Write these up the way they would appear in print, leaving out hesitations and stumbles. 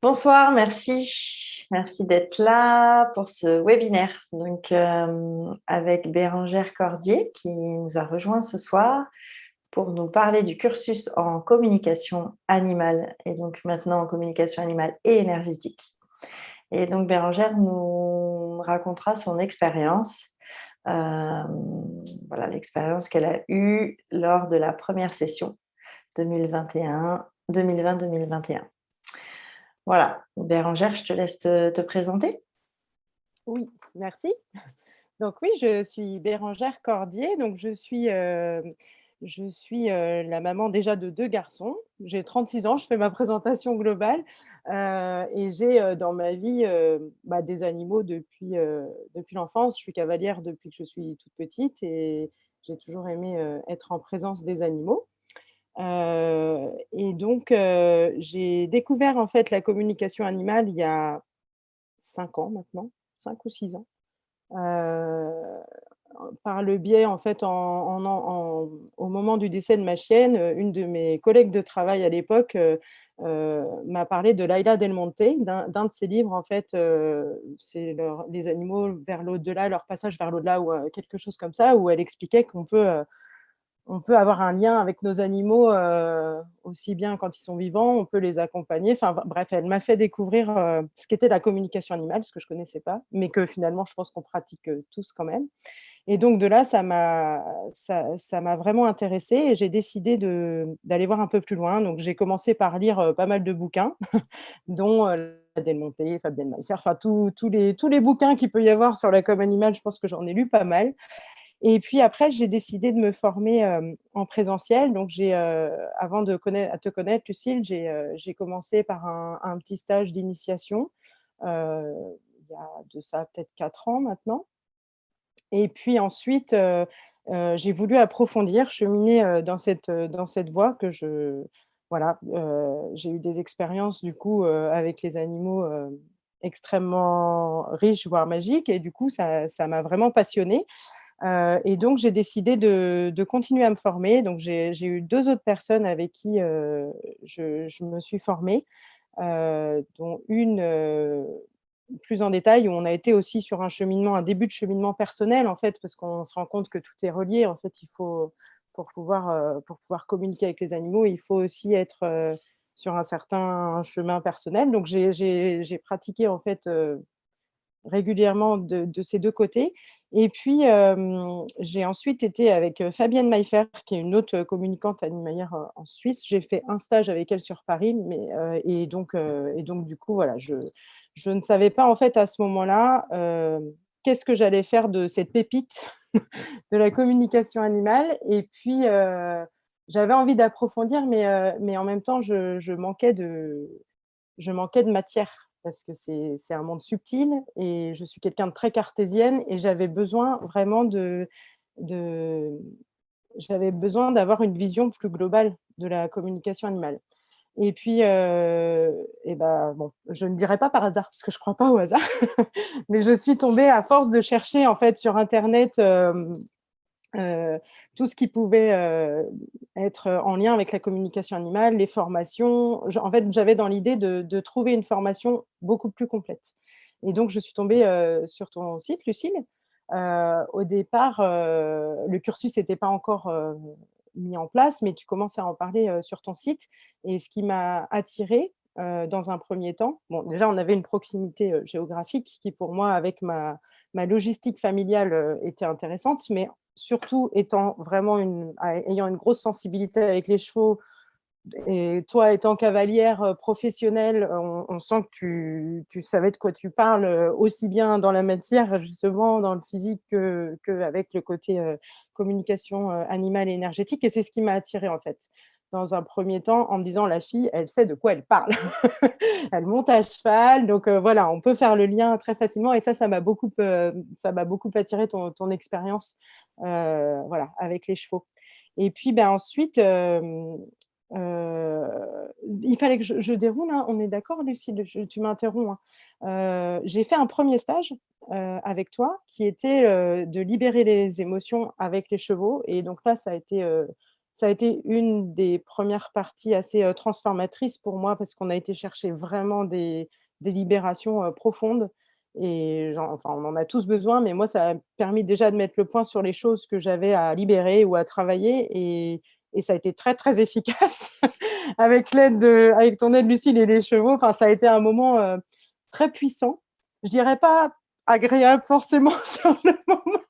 Bonsoir, merci. Merci d'être là pour ce webinaire. Donc, avec Bérengère Cordier qui nous a rejoint ce soir pour nous parler du cursus en communication animale et donc maintenant en communication animale et énergétique. Et donc, Bérengère nous racontera son expérience, voilà, l'expérience qu'elle a eue lors de la première session 2020-2021. Voilà, Bérengère, je te laisse te présenter. Oui, merci. Donc oui, je suis Bérengère Cordier, donc je suis la maman déjà de 2 garçons. J'ai 36 ans, je fais ma présentation globale, et j'ai, dans ma vie, des animaux depuis l'enfance. Je suis cavalière depuis que je suis toute petite et j'ai toujours aimé, être en présence des animaux. Et donc j'ai découvert en fait la communication animale il y a 5 ans maintenant, 5 ou 6 ans. Heu, Par le biais en fait au moment du décès de ma chienne, une de mes collègues de travail à l'époque, m'a parlé de Laila Del Monte, d'un de ses livres en fait, c'est les animaux vers l'au-delà, leur passage vers l'au-delà ou, quelque chose comme ça, où elle expliquait qu'on peut avoir un lien avec nos animaux, aussi bien quand ils sont vivants, on peut les accompagner. Enfin bref, elle m'a fait découvrir, ce qu'était la communication animale, ce que je connaissais pas, mais que finalement je pense qu'on pratique, tous quand même. Et donc de là, ça m'a vraiment intéressée et j'ai décidé d'aller voir un peu plus loin. Donc j'ai commencé par lire, pas mal de bouquins, dont, Del Monte, Fabienne Maïfer, enfin tous les bouquins qu'il peut y avoir sur la com animale, je pense que j'en ai lu pas mal. Et puis après, j'ai décidé de me former, en présentiel. Donc avant de te connaître Lucile, j'ai commencé par un petit stage d'initiation, heu, il y a de ça peut-être 4 ans maintenant. Et puis ensuite, j'ai voulu approfondir, cheminer, dans cette voie que voilà, j'ai eu des expériences du coup, avec les animaux, extrêmement riches, voire magiques, et du coup ça m'a vraiment passionnée. Et donc j'ai décidé de continuer à me former. Donc j'ai eu 2 autres personnes avec qui, je me suis formée, dont une, plus en détail, où on a été aussi sur un début de cheminement personnel en fait, parce qu'on se rend compte que tout est relié. En fait, il faut pour pouvoir communiquer avec les animaux, il faut aussi être, sur un certain chemin personnel. Donc j'ai pratiqué en fait, régulièrement de ces 2 côtés. Et puis, j'ai ensuite été avec, Fabienne Maïfer, qui est une autre, communicante animalière, en Suisse. J'ai fait un stage avec elle sur Paris, mais et donc du coup, voilà, je ne savais pas, en fait, à ce moment-là, qu'est-ce que j'allais faire de cette pépite de la communication animale. Et puis, j'avais envie d'approfondir, mais en même temps, je manquais de matière parce que c'est un monde subtil et je suis quelqu'un de très cartésienne et de j'avais besoin d'avoir une vision plus globale de la communication animale. Et puis, bon, je ne dirais pas par hasard parce que je ne crois pas au hasard, mais je suis tombée à force de chercher en fait sur internet, Heu, tout ce qui pouvait, être en lien avec la communication animale, les formations. En fait, j'avais dans l'idée de trouver une formation beaucoup plus complète. Et donc je suis tombée, sur ton site, Lucile. Au départ, le cursus n'était pas encore, mis en place, mais tu commences à en parler, sur ton site. Et ce qui m'a attirée, dans un premier temps, bon, déjà, on avait une proximité, géographique qui, pour moi, avec ma logistique familiale, était intéressante, mais surtout étant vraiment ayant une grosse sensibilité avec les chevaux, et toi étant cavalière, professionnelle, on sent que tu savais de quoi tu parles, aussi bien dans la matière justement, dans le physique qu'avec le côté, communication, animale et énergétique. Et c'est ce qui m'a attirée en fait. Dans un premier temps, en me disant: «La fille, elle sait de quoi elle parle». Elle monte à cheval, donc voilà, on peut faire le lien très facilement. Et ça m'a beaucoup attiré ton expérience, voilà, avec les chevaux. Et puis, ben, ensuite, heu, il fallait que je déroule, hein, on est d'accord, Lucille? Tu m'interromps, hein. J'ai fait un premier stage, avec toi, qui était, de libérer les émotions avec les chevaux. Et donc là, ça a été, ça a été une des premières parties assez transformatrices pour moi parce qu'on a été chercher vraiment des libérations profondes. Et enfin, on en a tous besoin, mais moi, ça a permis déjà de mettre le point sur les choses que j'avais à libérer ou à travailler. Et ça a été très, très efficace avec ton aide, Lucille, et les chevaux. Enfin, ça a été un moment très puissant. Je dirais pas agréable forcément sur le moment,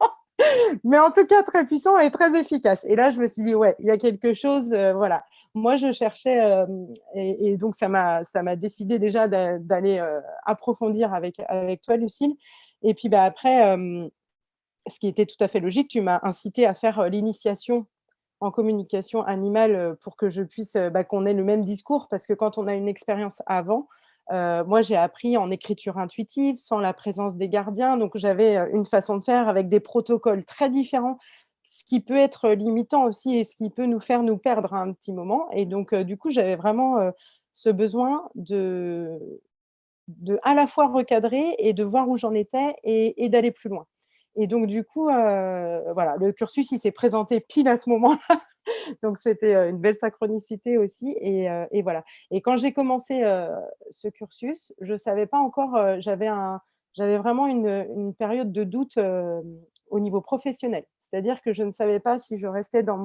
mais en tout cas très puissant et très efficace. Et là, je me suis dit, ouais, il y a quelque chose, voilà. Moi, je cherchais, et donc ça m'a décidé déjà d'aller approfondir avec toi, Lucille. Et puis après, ce qui était tout à fait logique, tu m'as incité à faire l'initiation en communication animale pour que je puisse, qu'on ait le même discours, parce que quand on a une expérience avant, moi j'ai appris en écriture intuitive, sans la présence des gardiens, donc j'avais une façon de faire avec des protocoles très différents, ce qui peut être limitant aussi et ce qui peut nous faire nous perdre à un petit moment. Et donc du coup, j'avais vraiment ce besoin de à la fois recadrer et de voir où j'en étais et d'aller plus loin. Et donc du coup, voilà, le cursus, il s'est présenté pile à ce moment-là, donc c'était, une belle synchronicité aussi. Et voilà. Et quand j'ai commencé, ce cursus, je savais pas encore, j'avais vraiment une période de doute, au niveau professionnel. C'est-à-dire que je ne savais pas si je restais dans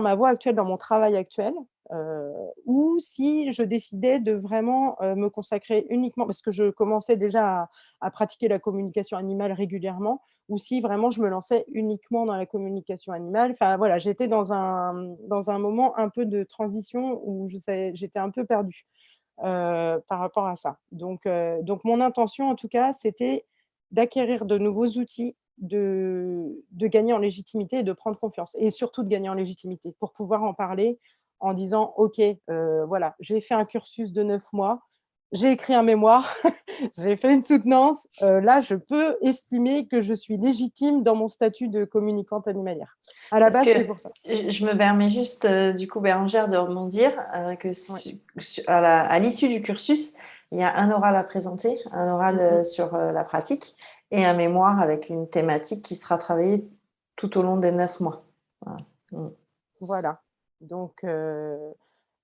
ma voie actuelle, dans mon travail actuel, heu, ou si je décidais de vraiment, me consacrer uniquement, parce que je commençais déjà à pratiquer la communication animale régulièrement, ou si vraiment je me lançais uniquement dans la communication animale. Enfin voilà, j'étais dans un moment un peu de transition où j'étais un peu perdue, par rapport à ça. Donc mon intention en tout cas, c'était d'acquérir de nouveaux outils, de gagner en légitimité et de prendre confiance, et surtout de gagner en légitimité pour pouvoir en parler en disant: «OK, voilà, j'ai fait un cursus de 9 mois, j'ai écrit un mémoire, j'ai fait une soutenance, là, je peux estimer que je suis légitime dans mon statut de communicante animalière». À la Parce base, que c'est pour ça. je me permets juste, du coup, Bérengère, de rebondir, que Ouais. à l'issue du cursus, il y a un oral à présenter, un oral Mmh mh. sur la pratique, et un mémoire avec une thématique qui sera travaillée tout au long des 9 mois. Voilà. Mm. Voilà. Donc heu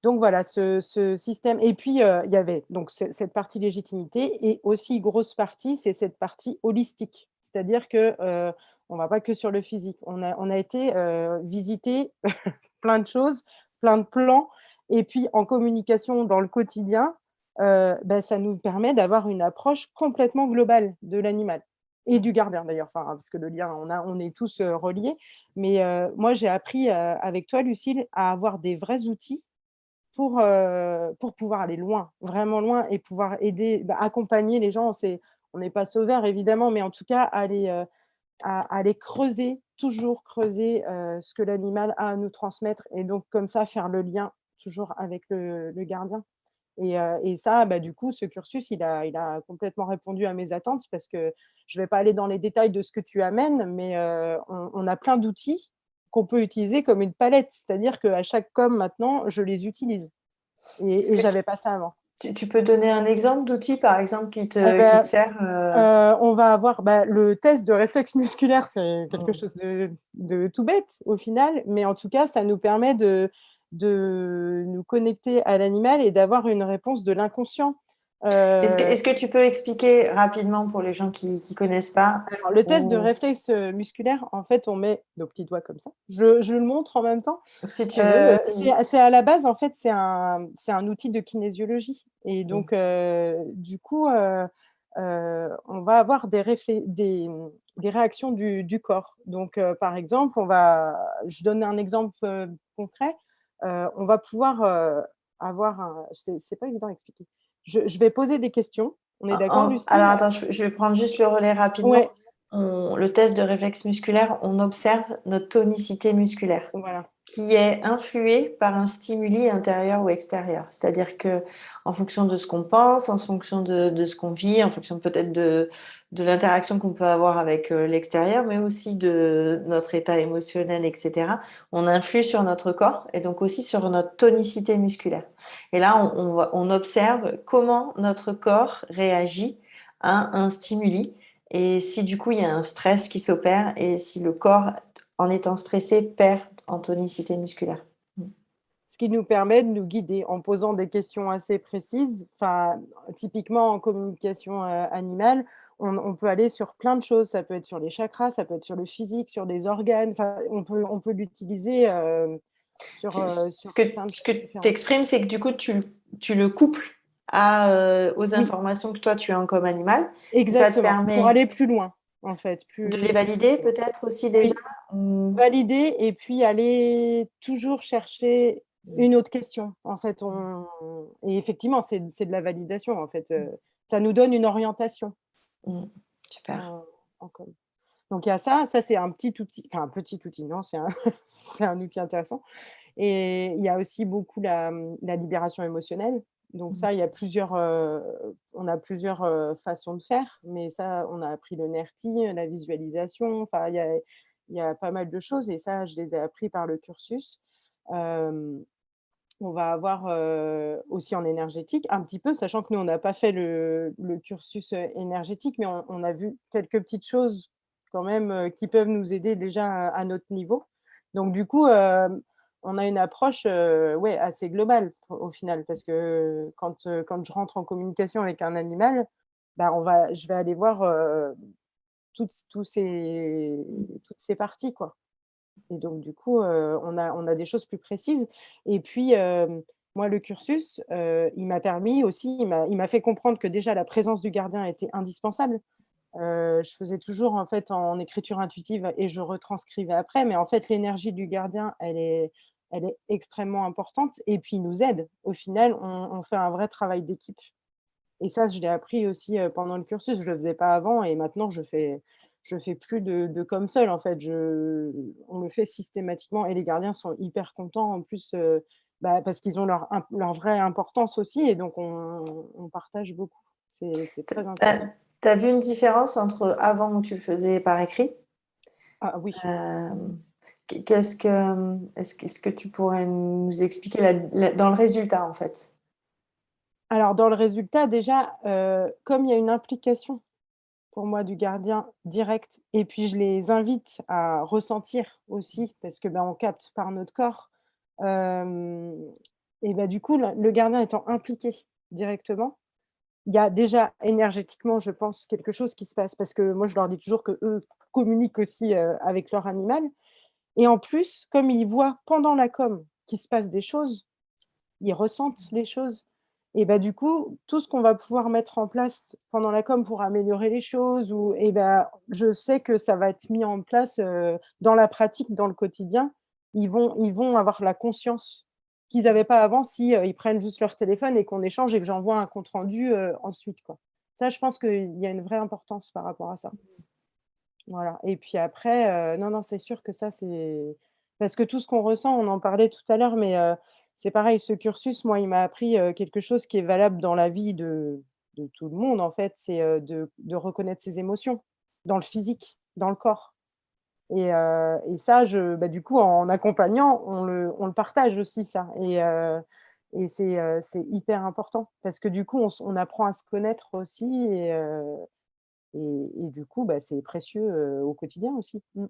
Donc voilà, ce système. Et puis, il y avait donc cette partie légitimité, et aussi grosse partie, c'est cette partie holistique. C'est-à-dire que, on va pas que sur le physique. On a été, visiter plein de choses, plein de plans. Et puis en communication dans le quotidien, ça nous permet d'avoir une approche complètement globale de l'animal et du gardien d'ailleurs, enfin, parce que le lien, on est tous, reliés. Mais, moi j'ai appris, avec toi, Lucile, à avoir des vrais outils pour pouvoir aller loin, vraiment loin, et pouvoir aider, accompagner les gens. On n'est pas sauveur évidemment, mais en tout cas aller, à aller creuser, toujours creuser, ce que l'animal a à nous transmettre, et donc comme ça faire le lien toujours avec le gardien. Et ça, du coup, ce cursus, il a complètement répondu à mes attentes, parce que je ne vais pas aller dans les détails de ce que tu amènes, mais on a plein d'outils qu'on peut utiliser comme une palette. C'est-à-dire qu'à chaque com maintenant, je les utilise, Est-ce et que j'avais pas ça avant. tu peux donner un exemple d'outil, par exemple, Eh qui te ben, sert on va avoir, le test de réflexe musculaire, c'est quelque mm. chose de tout bête au final, mais en tout cas, ça nous permet de nous connecter à l'animal et d'avoir une réponse de l'inconscient. Heu Est-ce que tu peux expliquer rapidement pour les gens qui ne connaissent pas Alors, le test de ou réflexe, musculaire, en fait, on met nos petits doigts comme ça. Je le montre en même temps. si tu veux, vas-y. C'est à la base, en fait, c'est un outil de kinésiologie. Et Mm. donc, du coup, on va avoir des réactions du corps. Donc, par exemple, je donne un exemple, concret. On va pouvoir, avoir c'est pas évident à expliquer. Je vais poser des questions. On est d'accord, Alors Lucille? attends, je vais prendre juste le relais rapidement. Ouais, Le test de réflexe musculaire, on observe notre tonicité musculaire, voilà. qui est influée par un stimuli intérieur ou extérieur. C'est-à-dire que, en fonction de ce qu'on pense, en fonction de ce qu'on vit, en fonction peut-être de l'interaction qu'on peut avoir avec l'extérieur, mais aussi de notre état émotionnel, etc., on influe sur notre corps et donc aussi sur notre tonicité musculaire. Et là, on observe comment notre corps réagit à un stimuli, et si du coup il y a un stress qui s'opère, et si le corps en étant stressé, perd en tonicité musculaire. Mmh. Ce qui nous permet de nous guider en posant des questions assez précises. Enfin, typiquement en communication, animale, on peut aller sur plein de choses. Ça peut être sur les chakras, ça peut être sur le physique, sur des organes. Enfin, on peut l'utiliser, Ce sur que plein de ce que choses tu différentes. exprimes, c'est que du coup, tu le couples aux Oui, informations que toi, tu as comme animal et ça te exactement, pour permet aller plus loin, en fait, de les plus valider précisément. peut-être aussi déjà? Oui. Ou Valider et puis aller toujours chercher mmh, une autre question. En fait, on et effectivement, c'est de la validation, en fait, ça nous donne une orientation mmh, super. en en com. Donc il y a ça, c'est un petit outil, enfin un petit outil, non, c'est un c'est un outil intéressant et il y a aussi beaucoup la libération émotionnelle. Donc Mmh, ça, il y a plusieurs, on a plusieurs, façons de faire, mais ça, on a appris le NERTI, la visualisation, enfin il y a pas mal de choses et ça, je les ai appris par le cursus. Hem, on va avoir, aussi en énergétique un petit peu, sachant que nous, on n'a pas fait le cursus, énergétique, mais on a vu quelques petites choses quand même, qui peuvent nous aider déjà à notre niveau. Donc du coup, on a une approche, ouais, assez globale au final parce que quand je rentre en communication avec un animal, bah, je vais aller voir, toutes ces parties, quoi. Et donc du coup, on a des choses plus précises et puis, moi le cursus, il m'a permis aussi, il m'a fait comprendre que déjà la présence du gardien était indispensable. Je faisais toujours en fait en écriture intuitive et je retranscrivais après, mais en fait l'énergie du gardien, elle est extrêmement importante et puis il nous aide. Au final, on fait un vrai travail d'équipe et ça, je l'ai appris aussi, pendant le cursus. Je le faisais pas avant et maintenant je fais plus de com seul en fait. On le fait systématiquement et les gardiens sont hyper contents en plus, bah, parce qu'ils ont leur vraie importance aussi et donc on partage beaucoup. C'est Tu très intéressant. as vu une différence entre avant où tu le faisais par écrit? Ah oui. Hem, qu'est-ce que, est-ce que tu pourrais nous expliquer la dans le résultat, en fait? Alors dans le résultat déjà, comme il y a une implication pour moi du gardien direct et puis je les invite à ressentir aussi parce que, bah, on capte par notre corps, hem et bah, du coup le gardien étant impliqué directement, il y a déjà énergétiquement, je pense, quelque chose qui se passe parce que moi je leur dis toujours qu'eux communiquent aussi, avec leur animal et en plus, comme ils voient pendant la com qu'il se passe des choses, ils ressentent les choses et bah, du coup, tout ce qu'on va pouvoir mettre en place pendant la com pour améliorer les choses ou et bah, je sais que ça va être mis en place, dans la pratique, dans le quotidien. Ils vont avoir la conscience qu'ils n'avaient pas avant si, ils prennent juste leur téléphone et qu'on échange et que j'envoie un compte rendu, ensuite, quoi. Ça, je pense qu'il y a une vraie importance par rapport à ça. Voilà et puis après, non, non, c'est sûr que ça, c'est parce que tout ce qu'on ressent, on en parlait tout à l'heure, mais c'est pareil, ce cursus, moi, il m'a appris, quelque chose qui est valable dans la vie de tout le monde, en fait, c'est, de reconnaître ses émotions, dans le physique, dans le corps et ça, bah, du coup, en accompagnant, on le partage aussi ça et c'est hyper important parce que du coup, on apprend à se connaître aussi et du coup, bah, c'est précieux, au quotidien aussi. Mmh.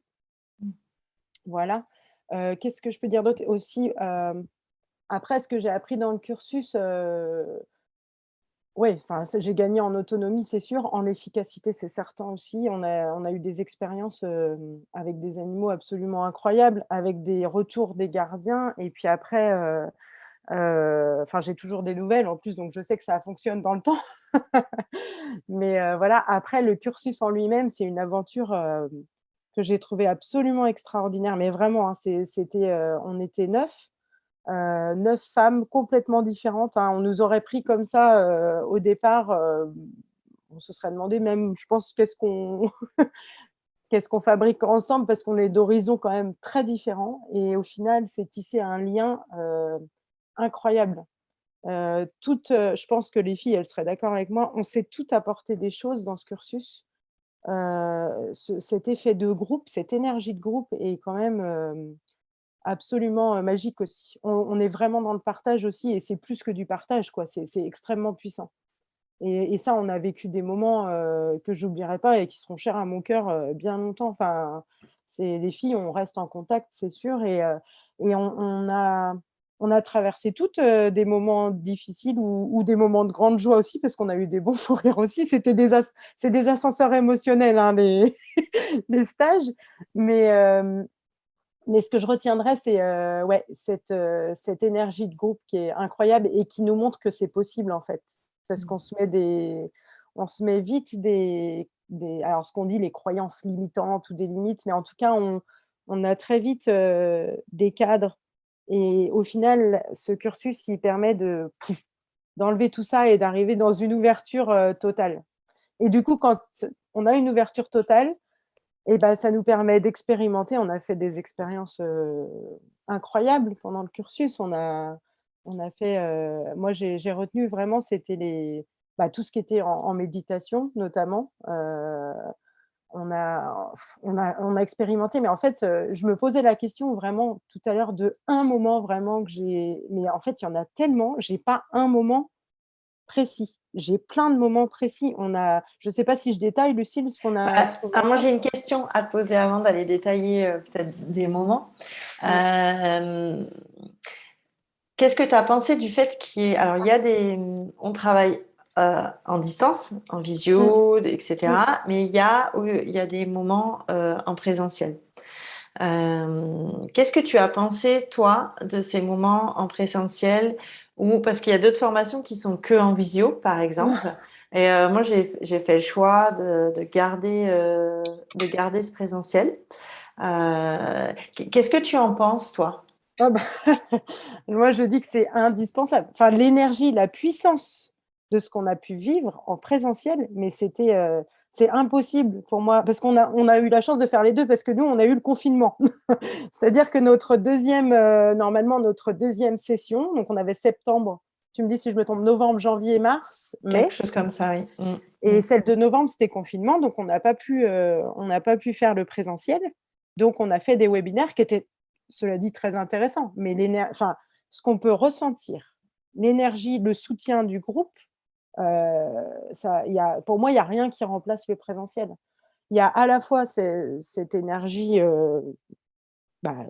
Voilà. Qu'est-ce que je peux dire d'autre? Aussi, après ce que j'ai appris dans le cursus, ouais, enfin, j'ai gagné en autonomie, c'est sûr, en efficacité, c'est certain aussi. On a eu des expériences, avec des animaux absolument incroyables, avec des retours des gardiens et puis après, enfin, j'ai toujours des nouvelles en plus, donc je sais que ça fonctionne dans le temps. Mais voilà, après le cursus en lui-même, c'est une aventure, que j'ai trouvée absolument extraordinaire, mais vraiment, hein, c'était, on était 9, 9 femmes complètement différentes, hein. On nous aurait pris comme ça, au départ, on se serait demandé même, je pense, qu'est-ce qu'on fabrique ensemble parce qu'on est d'horizons quand même très différents et au final, c'est tissé un lien, incroyable. Je pense que les filles, elles seraient d'accord avec moi, on s'est toutes apporté des choses dans ce cursus. Cet effet de groupe, cette énergie de groupe est quand même, absolument, magique aussi. On est vraiment dans le partage aussi et c'est plus que du partage, quoi, c'est extrêmement puissant et ça, on a vécu des moments, que j'oublierai pas et qui seront chers à mon cœur, bien longtemps. Enfin, les filles, on reste en contact, c'est sûr, et on a traversé toutes des moments difficiles ou des moments de grande joie aussi, parce qu'on a eu des bons fous rires aussi. C'est des ascenseurs émotionnels, hein, les stages, mais, euh, mais ce que je retiendrai, c'est ouais, cette énergie de groupe qui est incroyable et qui nous montre que c'est possible, en fait. Parce qu'on on se met vite alors ce qu'on dit, les croyances limitantes ou des limites, mais en tout cas, on a très vite des cadres. Et au final, ce cursus, il permet d'enlever tout ça et d'arriver dans une ouverture totale. Et du coup, quand on a une ouverture totale, et ben, ça nous permet d'expérimenter. On a fait des expériences incroyables pendant le cursus. On a fait, moi, j'ai retenu vraiment, c'était tout ce qui était en méditation, notamment. On a expérimenté, mais en fait, je me posais la question vraiment tout à l'heure de un moment vraiment que j'ai. Mais en fait, il y en a tellement, j'ai pas un moment précis. J'ai plein de moments précis. Je ne sais pas si je détaille, Lucille, ce qu'on a Alors moi, fait. j'ai une question à te poser avant d'aller détailler peut-être des moments. Mm. Euh, Qu'est-ce que tu as pensé du fait alors on travaille en distance, en Mm. visio, Mm. etc. Mais il y a des moments en présentiel. Qu'est-ce que tu as pensé, toi, de ces moments en présentiel ou parce qu'il y a d'autres formations qui sont que en visio, par exemple. Et moi, j'ai fait le choix de garder ce présentiel. Qu'est-ce que tu en penses, toi? Ah bah, moi, je dis que c'est indispensable. Enfin, l'énergie, la puissance de ce qu'on a pu vivre en présentiel, mais c'est impossible pour moi, parce on a eu la chance de faire les deux, parce que nous, on a eu le confinement. C'est-à-dire que normalement, notre deuxième session, donc on avait septembre, tu me dis si je me trompe, novembre, janvier, mars, Quelque mai, chose comme ça, oui. et celle de novembre, c'était confinement, donc on n'a pas pu faire le présentiel. Donc, on a fait des webinaires qui étaient, cela dit, très intéressants. Mais enfin, ce qu'on peut ressentir, l'énergie, le soutien du groupe, pour moi, il n'y a rien qui remplace le présentiel. Il y a à la fois cette énergie,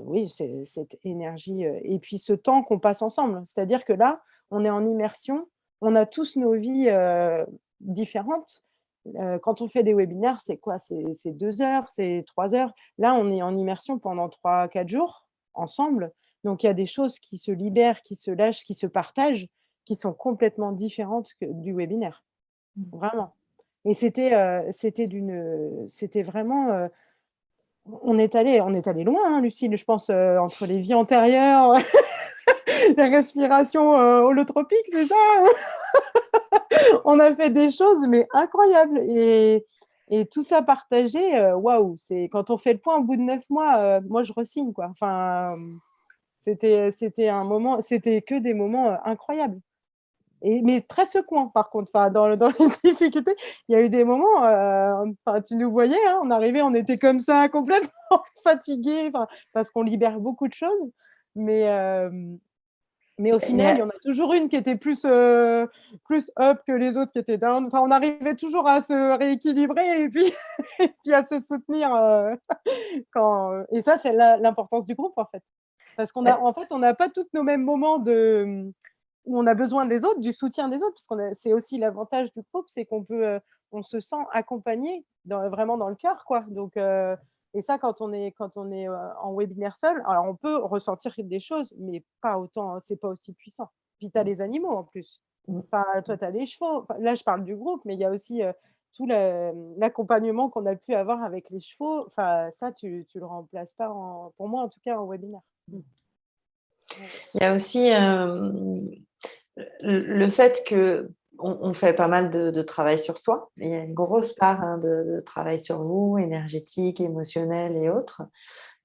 oui, cette énergie, et puis ce temps qu'on passe ensemble. C'est-à-dire que là, on est en immersion, on a tous nos vies différentes. Quand on fait des webinaires, c'est quoi? C'est 2 heures, c'est 3 heures. Là, on est en immersion pendant 3 4 jours ensemble. Donc, il y a des choses qui se libèrent, qui se lâchent, qui se partagent, qui sont complètement différentes du webinaire, vraiment. Et c'était vraiment, on est allé loin, hein, Lucille, je pense, entre les vies antérieures, les respirations holotropiques, c'est ça? On a fait des choses, mais incroyables. Et tout ça partagé, waouh, c'est quand on fait le point au bout de 9 mois, moi je re-signe, quoi. Enfin, c'était que des moments incroyables. Mais très secouants, par contre. Enfin, dans les difficultés, il y a eu des moments, enfin, tu nous voyais, hein, on arrivait, on était comme ça, complètement fatigués, enfin, parce qu'on libère beaucoup de choses. Mais, euh, mais au Il y final, il y a- en a toujours une qui était plus up que les autres qui étaient down. Enfin, on arrivait toujours à se rééquilibrer et puis, et puis à se soutenir. Et ça, c'est l'importance du groupe, en fait. Parce en fait, on n'a pas tous nos mêmes moments où on a besoin des autres, du soutien des autres, parce c'est aussi l'avantage du groupe, c'est on se sent accompagné vraiment dans le cœur, quoi. Donc, et ça, quand on est en webinaire seul, alors on peut ressentir des choses, mais pas autant, hein, c'est pas aussi puissant. Puis tu as les animaux en plus. Enfin, toi, tu as les chevaux. Enfin, là, je parle du groupe, mais il y a aussi tout l'accompagnement qu'on a pu avoir avec les chevaux. Enfin, ça, tu le remplaces pas, pour moi en tout cas, en webinaire. Ouais. il y a aussi le fait que on fait pas mal de travail sur soi. Il y a une grosse part de travail sur vous, énergétique, émotionnel et autres.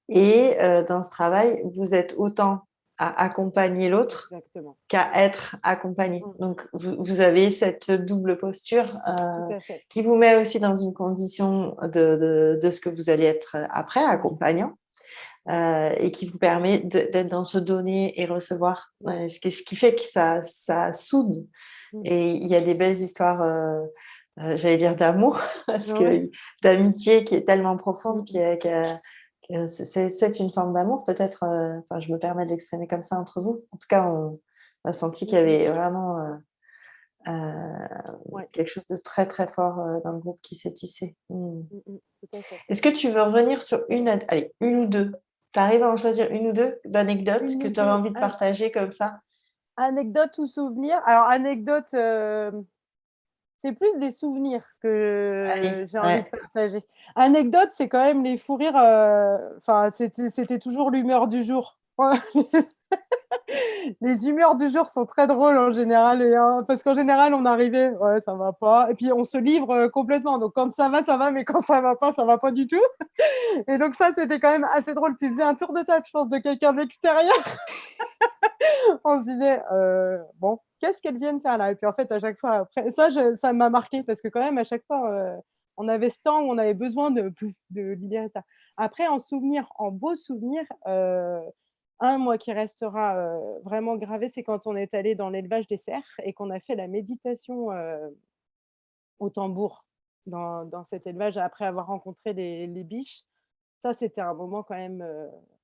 Et dans ce travail, vous êtes autant à accompagner l'autre Exactement. qu'à être accompagné. Mm. Donc, vous avez cette double posture Tout à fait. qui vous met aussi dans une condition de ce que vous allez être après, accompagnant, et qui vous permet d'être dans ce donner et recevoir, ce qui fait que ça soude. Mm. Et il y a des belles histoires, j'allais dire d'amour, parce Ouais. que d'amitié qui est tellement profonde, Mm. C'est une forme d'amour, peut-être. Enfin, je me permets de l'exprimer comme ça entre vous. En tout cas, on a senti qu'il y Mmh. avait vraiment Ouais. quelque chose de très, très fort dans le groupe qui s'est tissé. Tout à fait. Est-ce que tu veux revenir sur allez, une ou deux? Tu arrives à en choisir une ou deux d'anecdotes 1 que ou tu aurais 2 envie de partager comme ça? anecdotes ou souvenirs? Alors anecdote, c'est plus des souvenirs Allez, que j'ai envie de ouais. partager. Anecdote, c'est quand même les fous rires, enfin c'était toujours l'humeur du jour. Les humeurs du jour sont très drôles en général parce qu'en général, on arrivait: «Ouais, ça va pas» et puis on se livre, complètement. Donc quand ça va, mais quand ça va pas du tout et donc ça, c'était quand même assez drôle. Tu faisais un tour de table, je pense, de quelqu'un de l'extérieur. On se disait: «Bon, qu'est-ce qu'elles viennent faire là?» Et puis en fait, à chaque fois après ça m'a marqué parce que quand même à chaque fois, on avait ce temps où on avait besoin de pouf, de libérer ça. Après en souvenir, en beau souvenir, un moi qui restera, vraiment gravé, c'est quand on est allé dans l'élevage des cerfs et qu'on a fait la méditation, au tambour dans cet élevage après avoir rencontré les biches. Ça, c'était un moment quand même,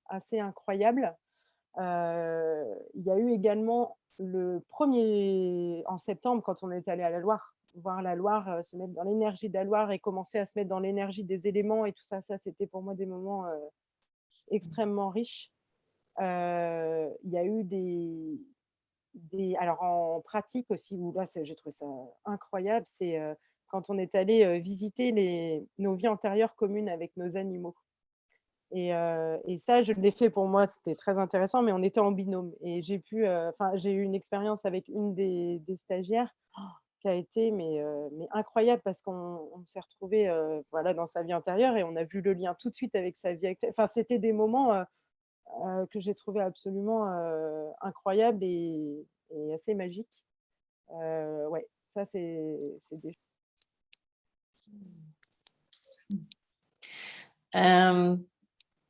assez incroyable. Il y a eu également le 1er en septembre quand on est allé à la Loire, voir la Loire, se mettre dans l'énergie de la Loire et commencer à se mettre dans l'énergie des éléments et tout ça. Ça, c'était pour moi des moments, extrêmement riches. Il y a eu alors en pratique aussi où là, j'ai trouvé ça incroyable, c'est, quand on est allé, visiter nos vies antérieures communes avec nos animaux. Et ça, je l'ai fait pour moi, c'était très intéressant, mais on était en binôme et enfin, j'ai eu une expérience avec une des stagiaires qui a été mais incroyable parce qu'on s'est retrouvés, voilà, dans sa vie antérieure et on a vu le lien tout de suite avec sa vie actuelle. Enfin, c'était des moments, que j'ai trouvé absolument, incroyables et assez magiques. Ouais, ça c'est des Hem,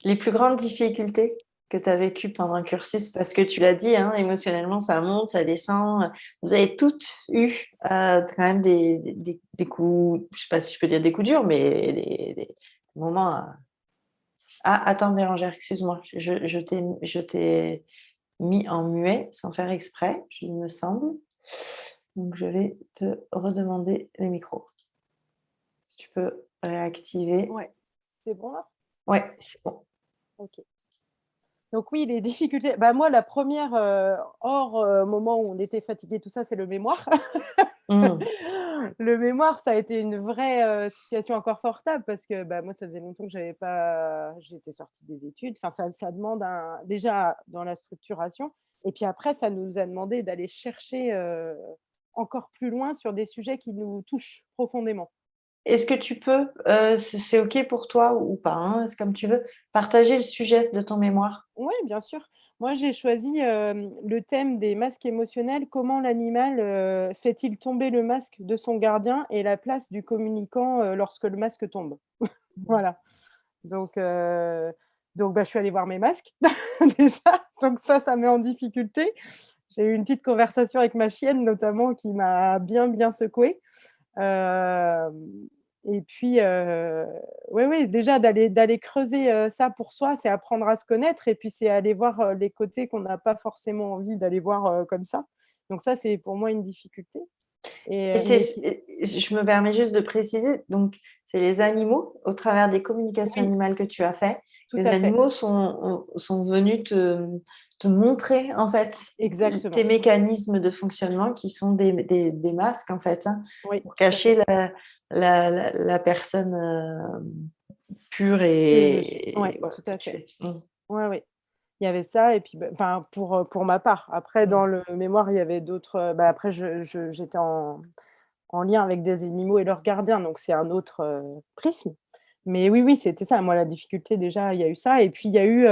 les plus grandes difficultés que tu as vécues pendant le cursus, parce que tu l'as dit, hein, émotionnellement, ça monte, ça descend. Vous avez toutes eu, quand même des coups, je sais pas si je peux dire des coups durs, mais des moments, ah, attends Bérangère, excuse-moi, je t'ai mis en muet sans faire exprès, il me semble. Donc je vais te redemander le micro. Si tu peux réactiver. ouais, c'est bon là? Ouais, c'est bon. OK. Donc oui, les difficultés, bah, moi la première re hors, moment où on était fatigué tout ça, c'est le mémoire. Mmh. Le mémoire, ça a été une vraie, situation inconfortable parce que, bah, moi ça faisait longtemps que j'étais sortie des études. Enfin ça demande déjà dans la structuration et puis après ça nous a demandé d'aller chercher, encore plus loin sur des sujets qui nous touchent profondément. Est-ce que tu peux, c'est OK pour toi ou pas, hein, c'est comme tu veux, partager le sujet de ton mémoire? Oui, bien sûr. Moi, j'ai choisi, le thème des masques émotionnels. Comment l'animal, fait-il tomber le masque de son gardien et la place du communicant, lorsque le masque tombe? Voilà. Donc bah, je suis allée voir mes masques déjà, donc ça met en difficulté. J'ai eu une petite conversation avec ma chienne notamment qui m'a bien, bien secouée. Hem et puis, oui, oui, déjà d'aller creuser, ça pour soi, c'est apprendre à se connaître et puis c'est aller voir, les côtés qu'on n'a pas forcément envie d'aller voir, comme ça. Donc ça, c'est pour moi une difficulté Et mais si je me permets juste de préciser, donc c'est les animaux, au travers des communications oui, animales que tu as fait, tout les à fait, animaux sont venus te montrer, en fait, tes exactement. mécanismes de fonctionnement qui sont des masques, en fait, hein, Oui, pour tout à fait. cacher la personne, pure Que je suis. et Ouais, voilà, tout que à tu fait. es. Ouais, oui. Il y avait ça et puis, bah, enfin pour ma part. Après Mmh. dans le mémoire, il y avait d'autres, bah, après j'étais en lien avec des animaux et leurs gardiens, donc c'est un autre, prisme. Mais oui, oui, c'était ça. Moi, la difficulté déjà, il y a eu ça et puis il y a eu,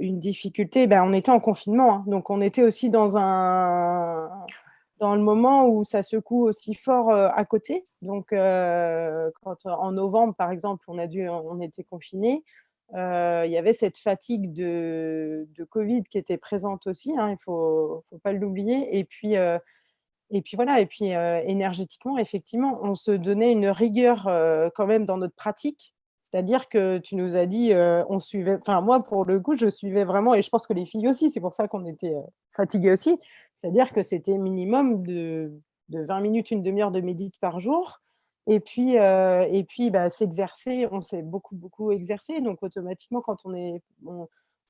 une difficulté, ben, on était en confinement, hein, donc on était aussi dans le moment où ça secoue aussi fort, à côté. Donc quand en novembre, par exemple, on était confinés, il y avait cette fatigue de covid qui était présente aussi, hein, il faut pas l'oublier et puis voilà et puis, énergétiquement, effectivement, on se donnait une rigueur, quand même dans notre pratique. C'est-à-dire que tu nous as dit, on suivait enfin moi pour le coup, je suivais vraiment et je pense que les filles aussi, c'est pour ça qu'on était, fatiguées aussi. C'est-à-dire que c'était minimum de 20 minutes, une demi heure de médite par jour et puis, bah, s'exercer. On s'est beaucoup, beaucoup exercé donc automatiquement quand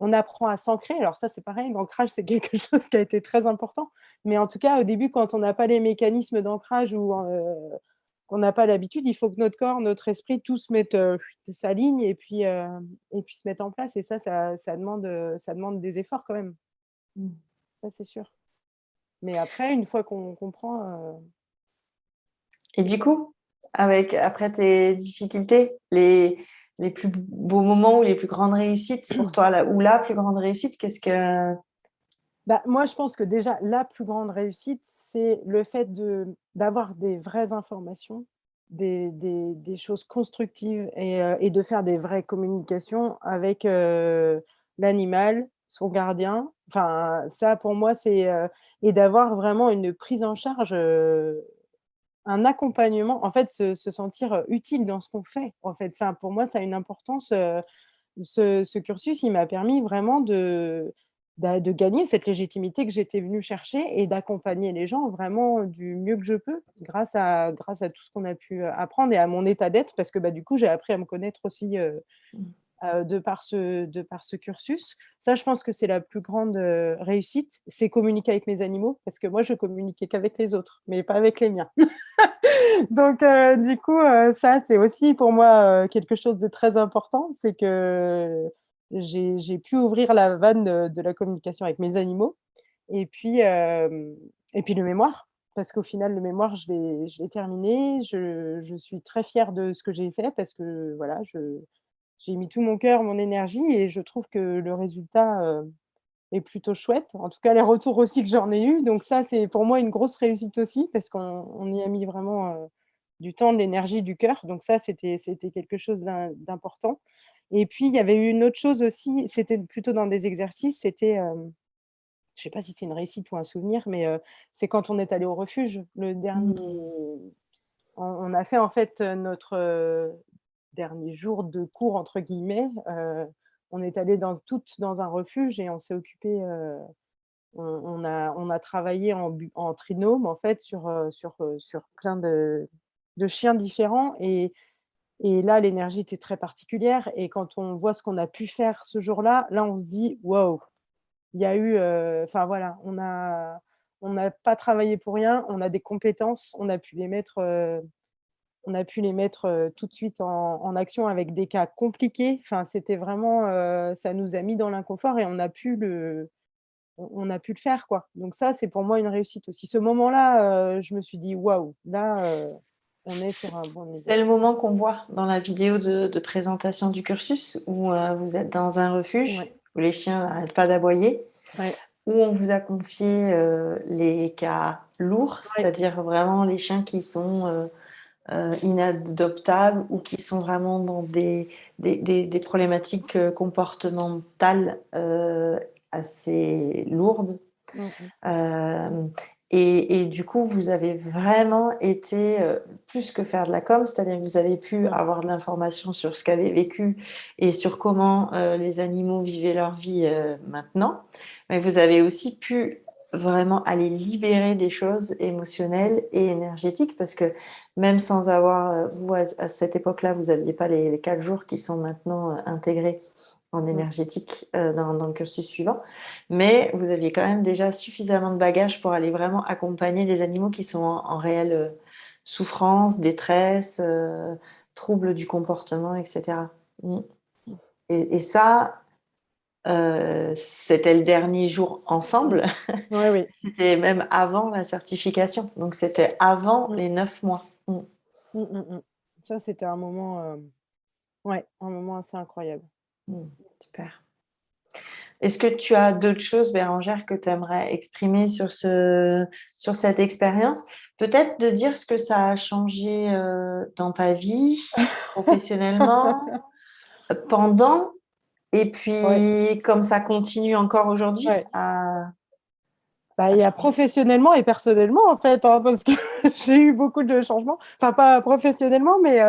on apprend à s'ancrer. Alors ça, c'est pareil, l'ancrage, c'est quelque chose qui a été très important. Mais en tout cas, au début, quand on n'a pas les mécanismes d'ancrage ou qu'on n'a pas l'habitude, il faut que notre corps, notre esprit, tout se mette, s'aligne et puis se mette en place et ça demande des efforts quand même. Mmh. Ça, c'est sûr. Mais après, une fois qu'on comprend, Et du coup, après tes difficultés, les plus beaux moments ou les plus grandes réussites pour toi, ou la plus grande réussite, qu'est-ce que… bah, moi, je pense que déjà, la plus grande réussite, c'est le fait d'avoir des vraies informations, des choses constructives et de faire des vraies communications avec, l'animal, son gardien. Enfin, ça pour moi, et d'avoir vraiment une prise en charge, un accompagnement, en fait, se sentir, utile dans ce qu'on fait, en fait. Enfin, pour moi, ça a une importance, ce cursus, il m'a permis vraiment de gagner cette légitimité que j'étais venue chercher et d'accompagner les gens vraiment du mieux que je peux grâce à tout ce qu'on a pu, apprendre et à mon état d'être parce que, bah, du coup, j'ai appris à me connaître aussi, de par ce cursus. Ça, je pense que c'est la plus grande, réussite, c'est communiquer avec mes animaux parce que moi, je communiquais qu'avec les autres, mais pas avec les miens. Donc du coup, ça, c'est aussi pour moi, quelque chose de très important. C'est que j'ai pu ouvrir la vanne, de la communication avec mes animaux et puis le mémoire, parce qu'au final, le mémoire, je l'ai terminé. Je suis très fière de ce que j'ai fait parce que voilà, j'ai mis tout mon cœur, mon énergie et je trouve que le résultat, est plutôt chouette. En tout cas, les retours aussi que j'en ai eus. Donc ça, c'est pour moi une grosse réussite aussi parce qu'on y a mis vraiment, du temps, de l'énergie, du cœur. Donc ça, c'était quelque chose d'important et puis il y avait eu une autre chose aussi, c'était plutôt dans des exercices, c'était, je sais pas si c'est une réussite ou un souvenir, mais, c'est quand on est allé au refuge, le dernier Mmh. on a fait en fait, notre, dernier jour de cours entre guillemets, on est allés toutes dans un refuge et on s'est occupé, on a travaillé en trinôme en fait sur plein de chiens différents et là l'énergie était très particulière et quand on voit ce qu'on a pu faire ce jour-là, là on se dit: «Waouh!» Il y a eu, enfin voilà, on n'a pas travaillé pour rien, on a des compétences, on a pu les mettre, tout de suite en action avec des cas compliqués. Enfin, c'était vraiment, ça nous a mis dans l'inconfort et on a pu le faire, quoi. Donc ça, c'est pour moi une réussite aussi. Ce moment-là, je me suis dit: «Waouh, là, on est sur un bon niveau». C'est le moment qu'on voit dans la vidéo de présentation du cursus où vous êtes dans un refuge, Ouais, où les chiens n'arrêtent pas d'aboyer, ouais, où on vous a confié les cas lourds, ouais. c'est-à-dire vraiment les chiens qui sont inadoptables ou qui sont vraiment dans des problématiques comportementales assez lourdes. Mmh mh. Hem et du coup, vous avez vraiment été, plus que faire de la com, c'est-à-dire que vous avez pu Mmh. avoir de l'information sur ce qu'avaient vécu et sur comment, les animaux vivaient leur vie, maintenant. Mais vous avez aussi pu vraiment aller libérer des choses émotionnelles et énergétiques parce que même sans avoir, vous à cette époque-là, vous aviez pas les 4 jours qui sont maintenant, intégrés en Mmh. énergétique, dans le cursus suivant. Mais vous aviez quand même déjà suffisamment de bagages pour aller vraiment accompagner des animaux qui sont en réelle, souffrance, détresse, troubles du comportement et cetera. Mmh. Et ça, c'était le dernier jour Mmh. ensemble. Ouais, oui. C'était même avant la certification, donc c'était avant Mmh. les 9 mois. Mmh. Mmh, mmh mh. Ça, c'était un moment, ouais, un moment assez incroyable. Mmh. Super. Est-ce que tu as d'autres choses, Bérangère, que tu aimerais exprimer sur cette expérience? Peut-être de dire ce que ça a changé, dans ta vie, professionnellement, pendant et Ouais, puis comme ça continue encore aujourd'hui ouais. Bah, il y a professionnellement et personnellement, en fait, hein, parce que j'ai eu beaucoup de changements. Enfin, pas professionnellement, mais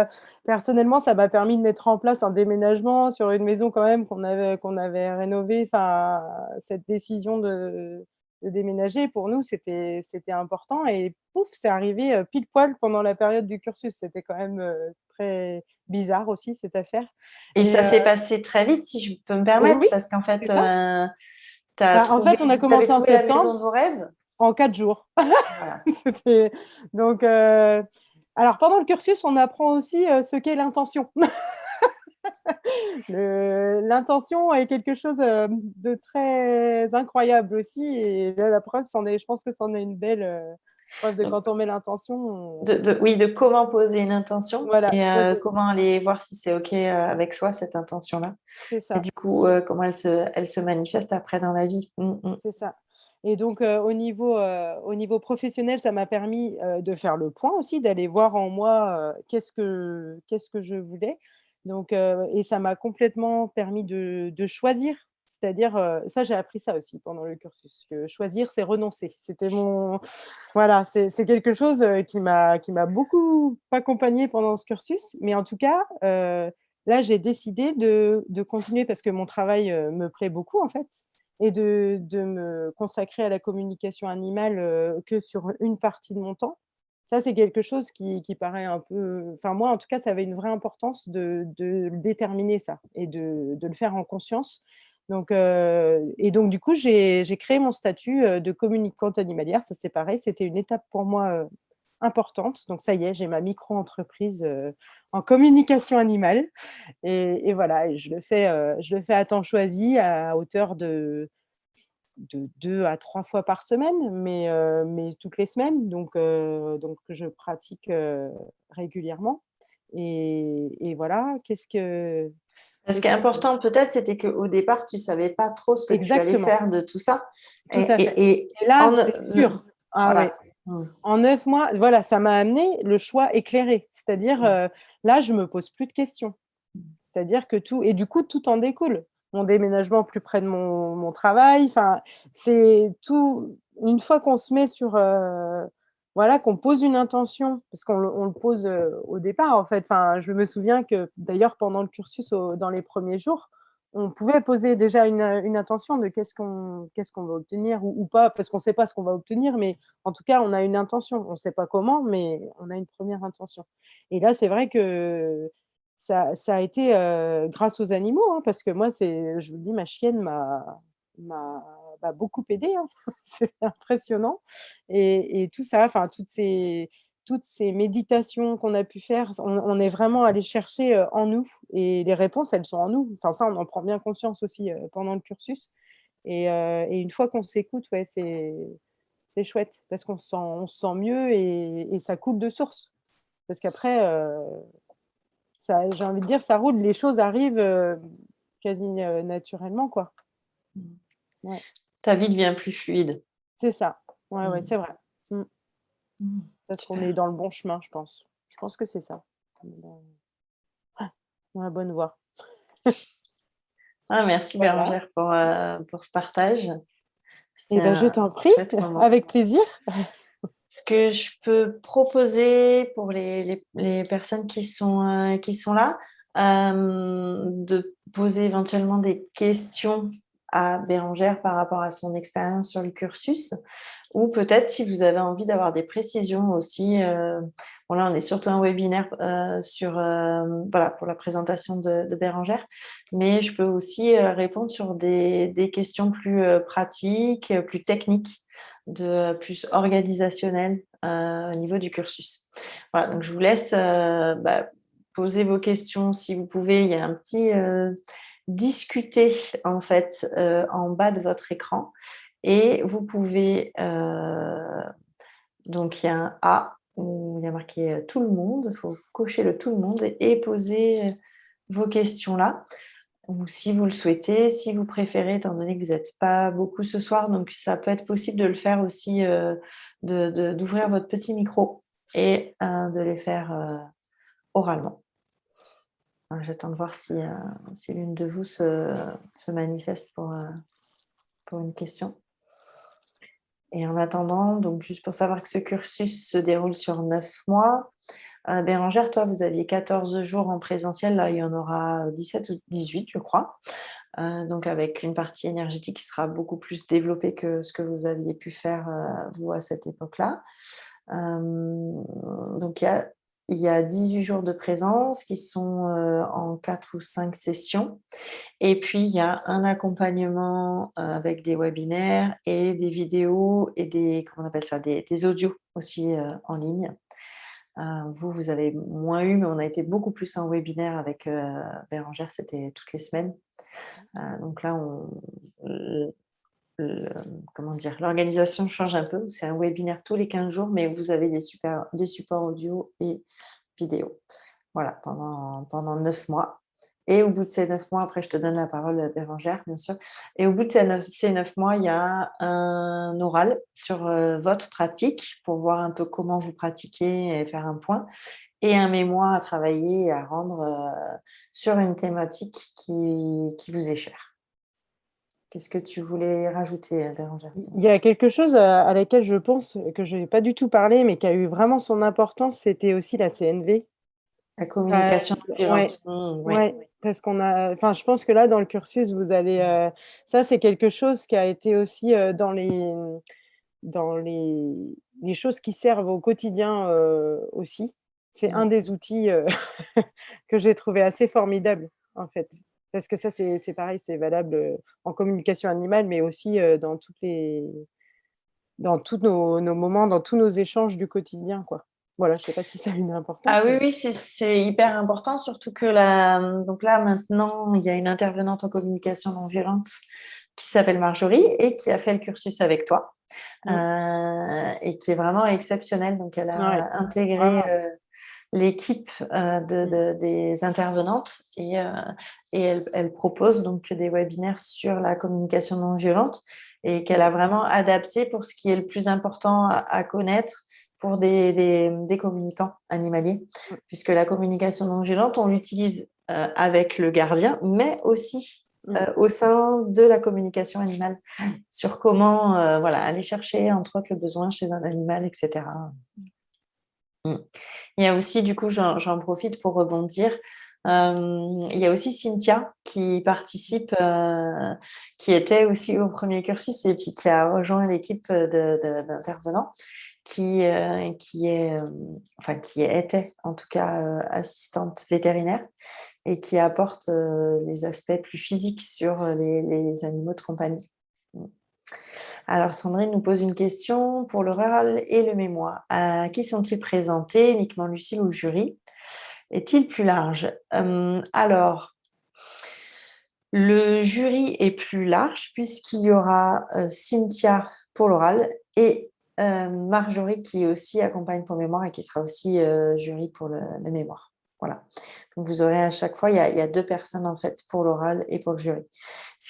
personnellement, ça m'a permis de mettre en place un déménagement sur une maison quand même qu'on avait rénovée. Enfin, cette décision de déménager, pour nous, c'était important. Et pouf, c'est arrivé pile poil pendant la période du cursus. C'était quand même très bizarre aussi, cette affaire. Et Et ça s'est passé très vite, si je peux me permettre, oui, parce qu'en fait, c'est ça. Bah, en fait, on a vous avez commencé en trouvé la septembre, maison de vos rêves. en 4 jours. Voilà. C'était donc alors pendant le cursus, on apprend aussi, ce qu'est l'intention. L'intention est quelque chose, de très incroyable aussi et là, la preuve, je pense que c'en est une belle, preuve de Donc, quand on met l'intention, oui, de comment poser une intention voilà, et poser comment aller voir si c'est OK avec soi, cette intention-là. c'est Et ça. du coup, comment elle se manifeste après dans la vie. C'est ça et donc au niveau professionnel, ça m'a permis, de faire le point aussi, d'aller voir en moi, qu'est-ce que je voulais donc et ça m'a complètement permis de choisir. C'est-à-dire, ça j'ai appris ça aussi pendant le cursus, que choisir, c'est renoncer. C'était mon voilà, c'est quelque chose, qui m'a beaucoup accompagnée pendant ce cursus, mais en tout cas, là j'ai décidé de continuer parce que mon travail, me plaît beaucoup en fait et de me consacrer à la communication animale, que sur une partie de mon temps. Ça, c'est quelque chose qui paraît un peu enfin moi, en tout cas, ça avait une vraie importance de le déterminer ça et de le faire en conscience. Donc et donc du coup, j'ai créé mon statut, de communicante animalière. Ça, c'est pareil, c'était une étape pour moi, importante. Donc ça y est, j'ai ma micro-entreprise, en communication animale et voilà et je le fais à temps choisi à hauteur de 2 à 3 fois par semaine, mais toutes les semaines, donc je pratique, régulièrement et voilà. Ce qui est Qu'est-ce que important peut-être, c'était qu'au départ, tu savais pas trop ce que tu allais exactement, faire de tout ça. tout à fait Et et là, en, c'est sûr. Ah voilà. ouais. En 9 mois, voilà, ça m'a amené le choix éclairé. C'est-à-dire, là, je me pose plus de questions. C'est-à-dire que tout et du coup, tout en découle. Mon déménagement plus près de mon travail, enfin, c'est tout une fois qu'on se met sur, voilà, qu'on pose une intention, parce qu'on le pose, au départ, en fait. Enfin, je me souviens que d'ailleurs pendant le cursus, dans les premiers jours, on pouvait poser déjà une intention de qu'est-ce qu'on va obtenir ou pas, parce qu'on ne sait pas ce qu'on va obtenir, mais en tout cas, on a une intention. On ne sait pas comment, mais on a une première intention et là, c'est vrai que ça a été, grâce aux animaux, hein, parce que moi, je vous le dis, ma chienne m'a beaucoup aidée, hein. C'est impressionnant et tout ça, enfin, toutes ces méditations qu'on a pu faire, on est vraiment allé chercher, en nous et les réponses, elles sont en nous. Enfin, ça, on en prend bien conscience aussi, pendant le cursus et une fois qu'on s'écoute, ouais, c'est chouette parce qu'on se sent mieux et ça coule de source. Parce qu'après, ça j'ai envie de dire, ça roule, les choses arrivent, quasi, naturellement, quoi. Ouais, Ta vie devient plus fluide. c'est ça. Ouais, ouais, Mm. c'est vrai. Mmh. Parce qu'on est Super. dans le bon chemin, je pense. Je pense que c'est ça. On est dans la bonne voie. Ah, merci Voilà Bérangère pour ce partage. C'était et ben, je un t'en prie, chouette moment. avec plaisir. Ce que je peux proposer pour les personnes qui sont là, de poser éventuellement des questions à Bérangère par rapport à son expérience sur le cursus, ou peut-être si vous avez envie d'avoir des précisions aussi. Bon, là, on est surtout un webinaire voilà, pour la présentation de Bérangère, mais je peux aussi répondre sur des questions plus pratiques, plus techniques plus organisationnel au niveau du cursus. Voilà, donc je vous laisse poser vos questions si vous pouvez. Il y a un petit discuter en fait en bas de votre écran et vous pouvez donc il y a un A où il y a marqué tout le monde. Il faut cocher le tout le monde et poser vos questions là ou si vous le souhaitez, si vous préférez, étant donné que vous n'êtes pas beaucoup ce soir, donc ça peut être possible de le faire aussi, d'ouvrir votre petit micro et de les faire oralement. J'attends de voir si l'une de vous se manifeste pour une question. Et en attendant, donc juste pour savoir que ce cursus se déroule sur 9 mois, Bérangère, toi, vous aviez 14 jours en présentiel, là, il y en aura 17 ou 18, je crois. Donc avec une partie énergétique qui sera beaucoup plus développée que ce que vous aviez pu faire, vous, à cette époque-là. Donc il y a 18 jours de présence qui sont en 4 ou 5 sessions. Et puis, il y a un accompagnement avec des webinaires et des vidéos et comment on appelle ça, des audios aussi en ligne. Vous avez moins eu, mais on a été beaucoup plus en webinaire avec Bérangère, c'était toutes les semaines. Donc là, comment dire, l'organisation change un peu. C'est un webinaire tous les 15 jours, mais vous avez des supports audio et vidéo. Voilà, pendant 9 mois. Et au bout de ces 9 mois, après, je te donne la parole, Bérangère, bien sûr. Et au bout de ces 9 mois, il y a un oral sur votre pratique pour voir un peu comment vous pratiquez et faire un point. Et un mémoire à travailler et à rendre sur une thématique qui vous est chère. Qu'est-ce que tu voulais rajouter, Bérangère? Il y a quelque chose à laquelle je pense, que je n'ai pas du tout parlé, mais qui a eu vraiment son importance, c'était aussi la CNV. La Bah, communication ouais, violente. Oui. ouais, parce enfin, je pense que là, dans le cursus, vous allez, ça, c'est quelque chose qui a été aussi dans les choses qui servent au quotidien aussi. C'est un des outils que j'ai trouvé assez formidable, en fait. Parce que ça, c'est pareil, c'est valable en communication animale, mais aussi dans tous nos moments, dans tous nos échanges du quotidien, quoi. Voilà, je ne sais pas si ça a une Ah importance, oui, mais oui, c'est hyper important, surtout que donc là, maintenant, il y a une intervenante en communication non violente qui s'appelle Marjorie et qui a fait le cursus avec toi et qui est vraiment exceptionnelle. Donc, elle ouais, a intégré vraiment. l'équipe des intervenantes et elle propose donc des webinaires sur la communication non violente et qu'elle a vraiment adapté pour ce qui est le plus important à connaître pour des communicants animaliers, puisque la communication non violente, on l'utilise avec le gardien, mais aussi au sein de la communication animale, sur comment aller chercher, entre autres, le besoin chez un animal, etc. Il y a aussi, du coup, j'en profite pour rebondir. Il y a aussi Cynthia qui participe, qui était aussi au premier cursus et puis qui a rejoint l'équipe d'intervenants, qui était en tout cas assistante vétérinaire et qui apporte les aspects plus physiques sur les animaux de compagnie. Alors, Sandrine nous pose une question pour l'oral et le mémoire. À qui sont-ils présentés, uniquement Lucille ou le jury? Est-il plus large? Alors, le jury est plus large puisqu'il y aura Cynthia pour l'oral et Marjorie qui aussi accompagne pour le mémoire et qui sera aussi jury pour le mémoire. Voilà. Donc, vous aurez à chaque fois, il y a 2 personnes en fait pour l'oral et pour le jury.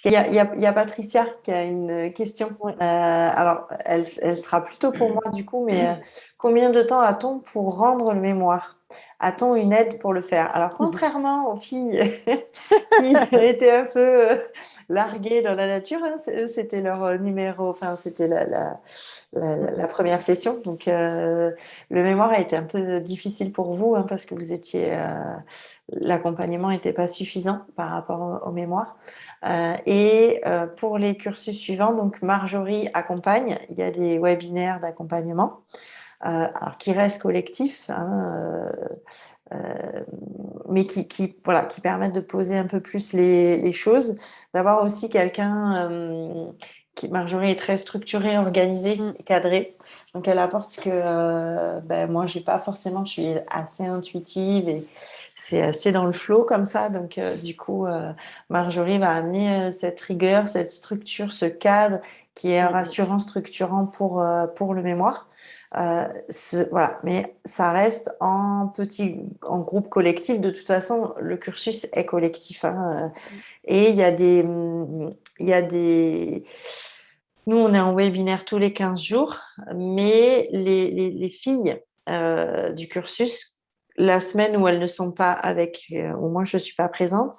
Il y a Patricia qui a une question. Ouais. Alors, elle sera plutôt pour moi du coup, mais combien de temps a-t-on pour rendre le mémoire? A-t-on une aide pour le faire? Alors, contrairement aux filles qui étaient un peu larguées dans la nature, hein, c'était leur numéro, enfin, c'était la première session. Donc, le mémoire a été un peu difficile pour vous hein, parce que l'accompagnement n'était pas suffisant par rapport au mémoire. Et pour les cursus suivants, donc Marjorie accompagne, il y a des webinaires d'accompagnement, alors qui restent collectifs, hein, mais qui permettent de poser un peu plus les choses, d'avoir aussi quelqu'un Marjorie est très structurée, organisée et cadrée. Donc, elle apporte ce que moi, j'ai pas forcément. Je suis assez intuitive et c'est assez dans le flow comme ça. Donc, du coup, Marjorie va amener cette rigueur, cette structure, ce cadre qui est rassurant, structurant pour le mémoire. Voilà, mais ça reste en groupe collectif. De toute façon, le cursus est collectif. Hein, et il y a des. Nous, on est en webinaire tous les 15 jours, mais les filles du cursus, la semaine où elles ne sont pas où moi je ne suis pas présente,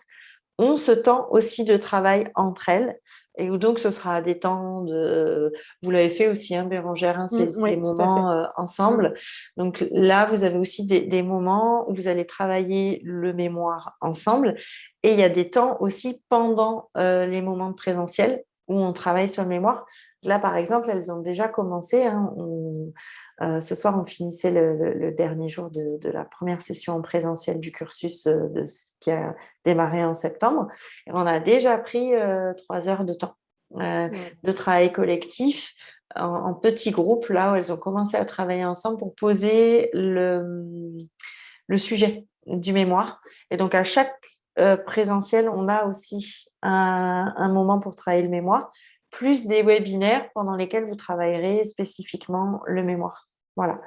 ont ce temps aussi de travail entre elles. Et où donc ce sera des temps de... Vous l'avez fait aussi, hein, Bérangère, hein, ces Oui, tout à fait. moments Mm. ensemble. Donc là, vous avez aussi des moments où vous allez travailler le mémoire ensemble. Et il y a des temps aussi pendant les moments de présentiel où on travaille sur le mémoire. Là, par exemple, elles ont déjà commencé. Hein, ce soir, on finissait le dernier jour de la première session en présentiel du cursus qui a démarré en septembre. Et on a déjà pris 3 heures de temps de travail collectif en petits groupes, là où elles ont commencé à travailler ensemble pour poser le sujet du mémoire. Et donc, à chaque présentiel, on a aussi un moment pour travailler le mémoire, plus des webinaires pendant lesquels vous travaillerez spécifiquement le mémoire. Voilà.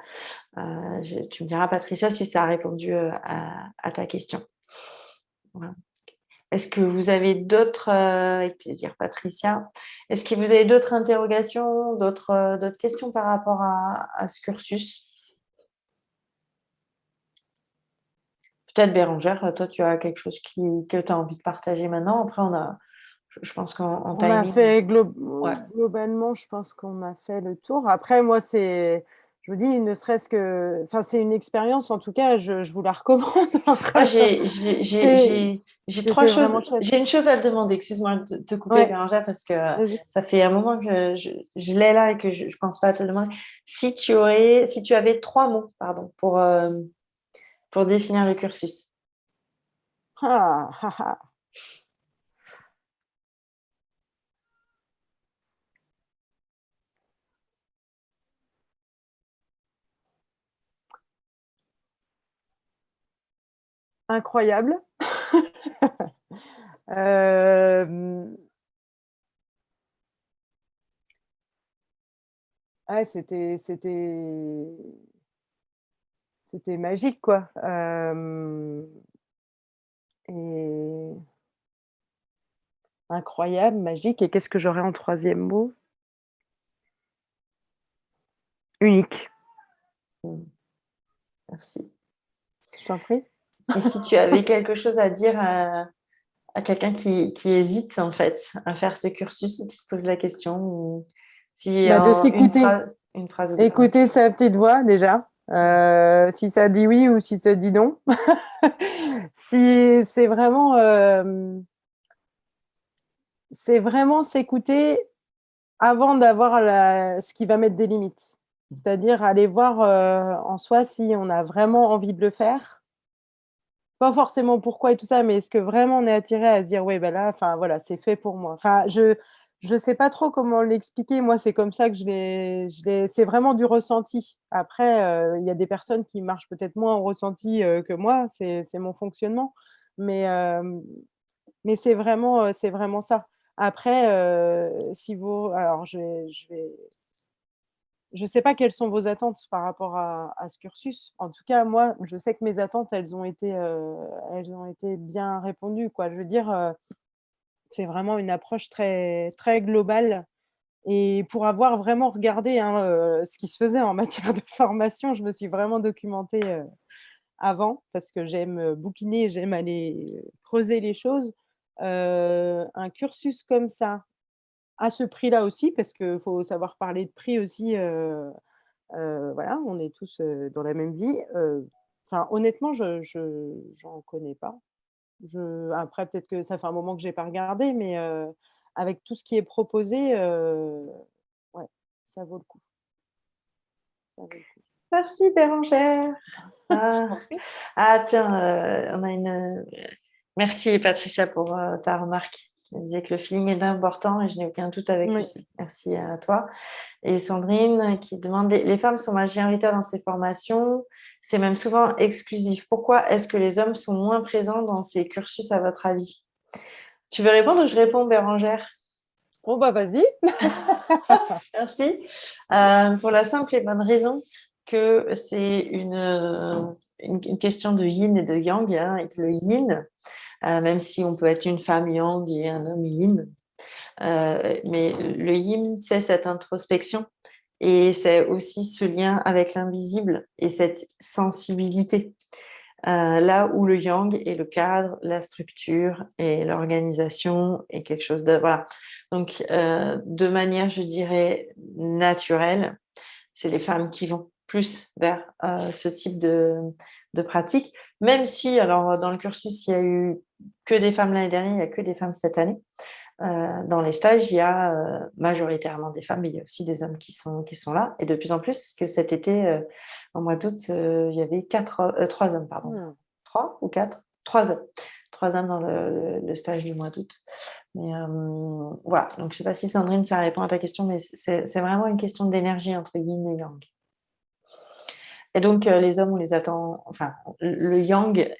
Tu me diras, Patricia, si ça a répondu à ta question. Voilà. Est-ce que vous avez d'autres, avec plaisir, Patricia, est-ce que vous avez d'autres interrogations, d'autres questions par rapport à ce cursus? Peut-être Bérangère, toi, tu as quelque chose que tu as envie de partager maintenant. Après, je pense qu'en On a timing, fait ouais. globalement, je pense qu'on a fait le tour. Après, moi, je vous dis, ne serait-ce que, enfin, c'est une expérience, en tout cas, je vous la recommande. Moi, Après, j'ai trois c'était choses. vraiment chouette. J'ai une chose à te demander. Excuse-moi de te couper, Ouais, Bérangère, parce que vas-y. ça fait un moment que je l'ai là et que je pense pas à te le demander. Si tu avais 3 mots, pardon, pour définir le cursus. Ah, ah, ah. Incroyable. Ouais, c'était magique, quoi. Et incroyable, magique. Et qu'est-ce que j'aurais en troisième mot? Unique. Merci. Je t'en prie. Et si tu avais quelque chose à dire à quelqu'un qui hésite en fait à faire ce cursus ou qui se pose la question, ou si Bah, de en s'écouter. une phrase ou deux. Ouais. Écouter sa petite voix, déjà. Si ça dit oui ou si ça dit non. Si c'est vraiment s'écouter avant d'avoir ce qui va mettre des limites. C'est-à-dire aller voir en soi si on a vraiment envie de le faire. Pas forcément pourquoi et tout ça, mais est-ce que vraiment on est attiré à se dire ouais ben là, enfin voilà, c'est fait pour moi. Enfin, je sais pas trop comment l'expliquer. Moi, c'est comme ça que c'est vraiment du ressenti. Après, il y a des personnes qui marchent peut-être moins en ressenti que moi. C'est mon fonctionnement, mais euh, mais c'est vraiment ça. Après, si vous, alors je sais pas quelles sont vos attentes par rapport à ce cursus. En tout cas, moi, je sais que mes attentes, elles ont été bien répondues, quoi. Je veux dire, c'est vraiment une approche très, très globale. Et pour avoir vraiment regardé hein, ce qui se faisait en matière de formation, je me suis vraiment documentée avant parce que j'aime bouquiner, j'aime aller creuser les choses. Un cursus comme ça, à ce prix-là aussi, parce qu'il faut savoir parler de prix aussi. Voilà, on est tous, dans la même vie. Enfin, honnêtement, j'en connais pas. Après, peut-être que ça fait un moment que j'ai pas regardé, mais avec tout ce qui est proposé, ouais, ça vaut le coup. Ça vaut le coup. Merci Bérangère. Je Ah, t'en prie. tiens, on a Merci Patricia pour ta remarque. Elle disait que le feeling est important et je n'ai aucun doute avec Oui. lui. Merci à toi. Et Sandrine qui demande, les femmes sont majoritaires dans ces formations, c'est même souvent exclusif. Pourquoi est-ce que les hommes sont moins présents dans ces cursus à votre avis? Tu veux répondre ou je réponds, Bérangère? Bon, bah, vas-y. Merci. Pour la simple et bonne raison que c'est une question de yin et de yang, hein, et que le yin, même si on peut être une femme yang et un homme yin, mais le yin, c'est cette introspection et c'est aussi ce lien avec l'invisible et cette sensibilité. là où le yang est le cadre, la structure et l'organisation est quelque chose de... Voilà. Donc, de manière, je dirais, naturelle, c'est les femmes qui vont plus vers ce type de pratique, même si, alors, dans le cursus, il y a eu que des femmes l'année dernière, il n'y a que des femmes cette année. Dans les stages, il y a majoritairement des femmes, mais il y a aussi des hommes qui sont là. Et de plus en plus, parce que cet été, au mois d'août, il y avait 3 hommes, pardon. Mmh. 3 ou 4 3 hommes. 3 hommes dans le stage du mois d'août. Mais voilà, donc je ne sais pas si Sandrine, ça répond à ta question, mais c'est vraiment une question d'énergie entre yin et yang. Et donc, les hommes, on les attend, enfin, le yang,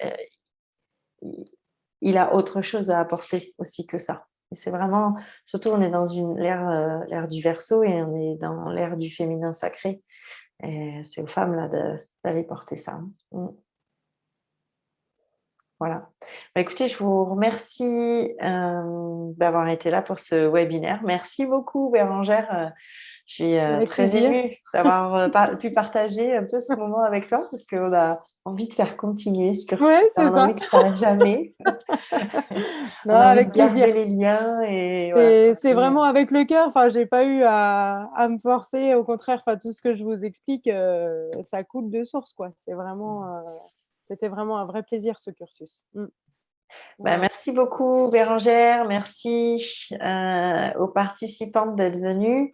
il a autre chose à apporter aussi que ça. Et c'est vraiment, surtout, on est dans l'ère du Verseau et on est dans l'ère du féminin sacré. Et c'est aux femmes là d'aller porter ça. Voilà. Bah, écoutez, je vous remercie d'avoir été là pour ce webinaire. Merci beaucoup, Bérangère. Je suis Avec très plaisir. émue d'avoir pu partager un peu ce moment avec toi parce qu'on a envie de faire continuer ce cursus. Ouais, On c'est a ça. envie que ça n'arrête jamais. Non, On a envie avec de garder plaisir. les liens et voilà, C'est continuer. vraiment avec le cœur. Enfin, j'ai pas eu à me forcer. Au contraire, enfin, tout ce que je vous explique, ça coule de source, quoi. C'était vraiment un vrai plaisir, ce cursus. Bah, Voilà. merci beaucoup, Bérangère. Merci aux participantes d'être venues.